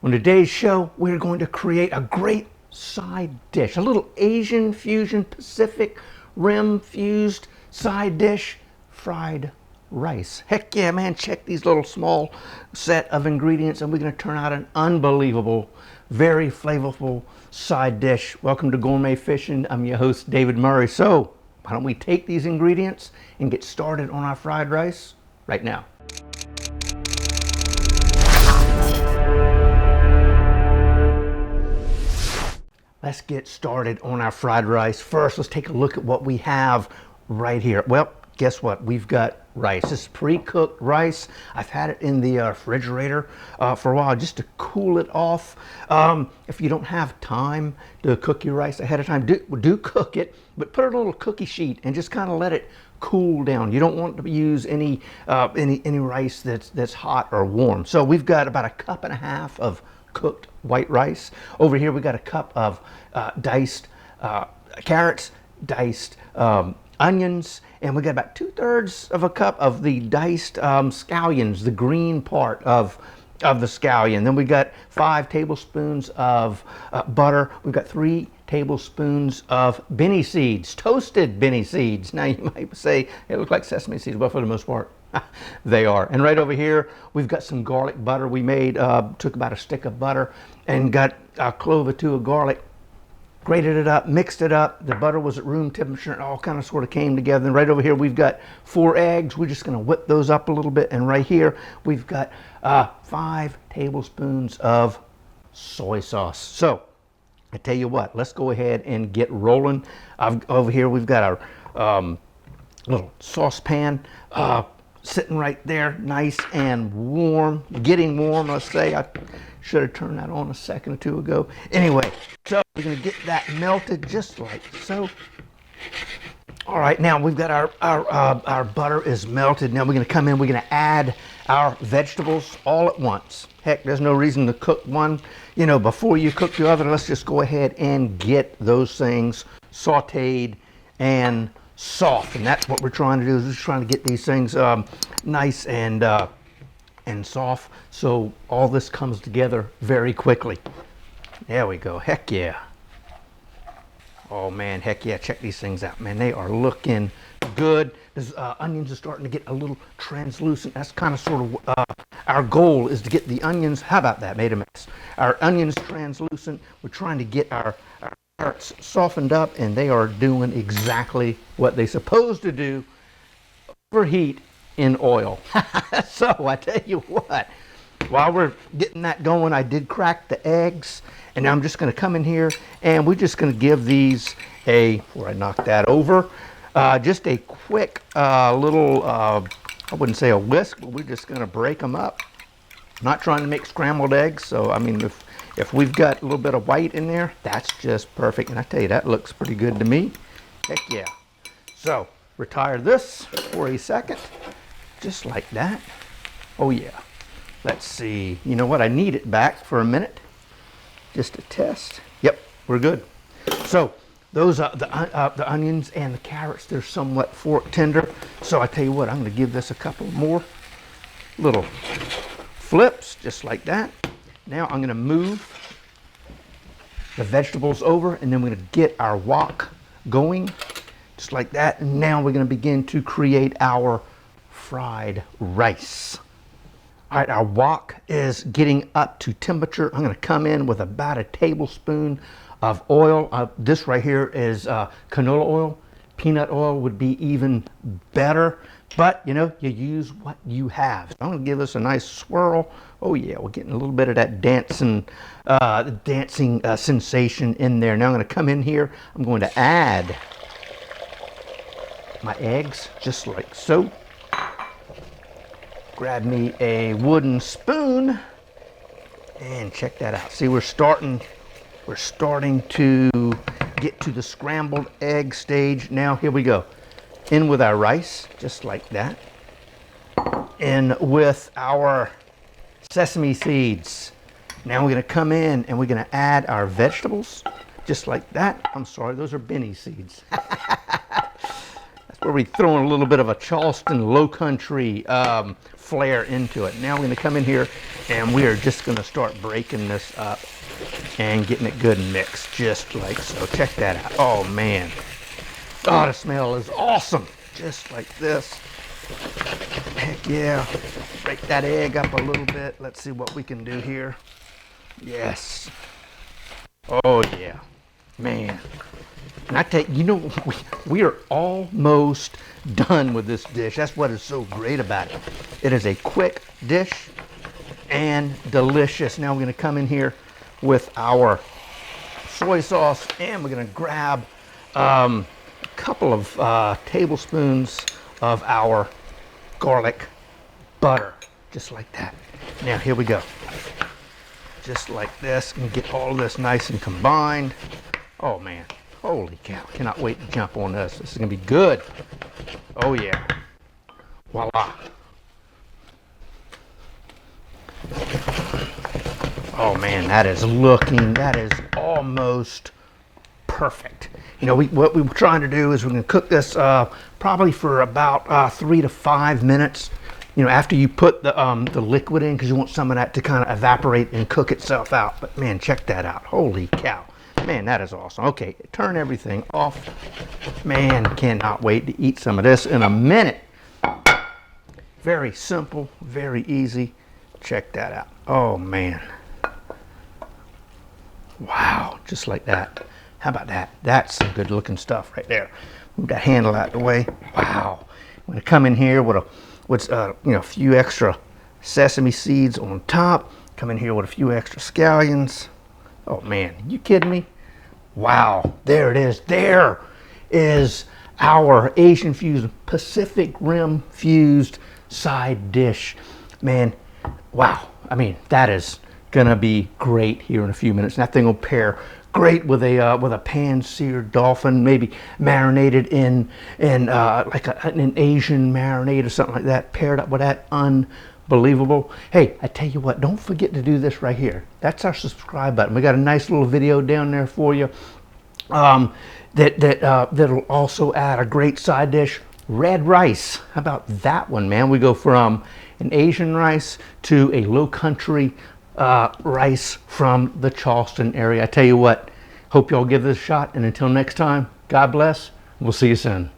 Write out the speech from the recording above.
On today's show, we're going to create a great side dish, a little Asian fusion, Pacific Rim fused side dish, fried rice. Heck yeah, man, check these little small set of ingredients and we're going to turn out an unbelievable, very flavorful side dish. Welcome to Gourmet Fishing. I'm your host, David Murray. So, why don't we take these ingredients and get started on our fried rice right now. Let's get started on our fried rice. First, let's take a look at what we have right here. Well, guess what? We've got rice. This is pre-cooked rice. I've had it in the refrigerator for a while just to cool it off. If you don't have time to cook your rice ahead of time, do cook it, but put it on a little cookie sheet and just kind of let it cool down. You don't want to use any rice that's hot or warm. So we've got about 1.5 cups of cooked white rice. Over here we got a cup of diced carrots, diced onions, and we got about 2/3 of a cup of the diced scallions, the green part of the scallion. Then we got 5 tablespoons of butter. We've got 3 tablespoons of benny seeds, toasted benny seeds. Now you might say it looks like sesame seeds, but for the most part they are. And right over here we've got some garlic butter. We made took about a stick of butter and got a clove or 2 of garlic, grated it up, mixed it up. The butter was at room temperature and all kind of sort of came together. And right over here we've got 4 eggs. We're just going to whip those up a little bit. And right here we've got 5 tablespoons of soy sauce. So I tell you what, let's go ahead and get rolling. Over here we've got our little saucepan sitting right there, nice and warm, getting warm, let's say. I should have turned that on a second or 2 ago. Anyway, so we're going to get that melted just like so. All right, now we've got our butter is melted. Now we're going to come in, we're going to add our vegetables all at once. Heck, there's no reason to cook one, before you cook the other. Let's just go ahead and get those things sauteed and soft, and that's what we're trying to do, is just trying to get these things nice and soft, so all this comes together very quickly. There we go. Heck yeah. Oh man, heck yeah. Check these things out, man. They are looking good. These onions are starting to get a little translucent. That's kind of sort of our goal, is to get the onions, how about that, made a mess, our onions translucent. We're trying to get our carrots softened up, and they are doing exactly what they're supposed to do: overheat in oil. So I tell you what, while we're getting that going, I did crack the eggs, and now I'm just going to come in here and we're just going to give these before I knock that over, just a quick little, I wouldn't say a whisk, but we're just going to break them up. I'm not trying to make scrambled eggs, so I mean, if we've got a little bit of white in there, that's just perfect. And I tell you, that looks pretty good to me. Heck yeah. So retire this for a second, just like that. Oh yeah. Let's see. You know what? I need it back for a minute, just to test. Yep, we're good. So those the onions and the carrots, they're somewhat fork tender. So I tell you what, I'm going to give this a couple more little flips, just like that. Now I'm going to move the vegetables over, and then we're going to get our wok going, just like that. And now we're going to begin to create our fried rice. All right, our wok is getting up to temperature. I'm going to come in with about 1 tablespoon of oil. This right here is canola oil. Peanut oil would be even better, but you use what you have. So I'm going to give this a nice swirl. Oh yeah, we're getting a little bit of that dancing sensation in there. Now I'm going to come in here. I'm going to add my eggs, just like so. Grab me a wooden spoon and check that out. See, we're starting to get to the scrambled egg stage. Now here we go. In with our rice, just like that. In with our sesame seeds. Now we're going to come in and we're going to add our vegetables, just like that. I'm sorry, those are benny seeds. That's where we throwing a little bit of a Charleston low country flair into it. Now we're going to come in here and we are just going to start breaking this up and getting it good and mixed, just like so. Check that out. Oh man. Oh, the smell is awesome. Just like this. Heck yeah. Break that egg up a little bit. Let's see what we can do here. Yes. Oh yeah. Man. And I tell you, you know, we are almost done with this dish. That's what is so great about it. It is a quick dish and delicious. Now we're going to come in here with our soy sauce, and we're going to grab a couple of tablespoons of our garlic butter, just like that. Now here we go. Just like this, and get all of this nice and combined. Oh man. Holy cow, cannot wait to jump on this. This is gonna be good. Oh yeah. Voila. Oh man, that is almost perfect. You know, what we were trying to do is we're gonna cook this probably for about 3 to 5 minutes. You know, after you put the liquid in, because you want some of that to kind of evaporate and cook itself out. But man, check that out. Holy cow. Man, that is awesome. Okay, turn everything off. Man, cannot wait to eat some of this in a minute. Very simple, very easy. Check that out. Oh, man. Wow, just like that. How about that? That's some good looking stuff right there. Move that handle out the way. Wow. I'm going to come in here with a few extra sesame seeds on top. Come in here with a few extra scallions. Oh man, you kidding me? Wow, there it is. There is our Asian fused, Pacific Rim fused side dish. Man, wow. I mean, that is gonna be great here in a few minutes. That thing will pair great with a pan-seared dolphin, maybe marinated in like an Asian marinade or something like that. Paired up with that, unbelievable. Hey, I tell you what, don't forget to do this right here. That's our subscribe button. We got a nice little video down there for you that'll also add a great side dish, red rice. How about that one, man? We go from an Asian rice to a low country rice from the Charleston area. I tell you what, hope y'all give this a shot, and until next time, God bless. We'll see you soon.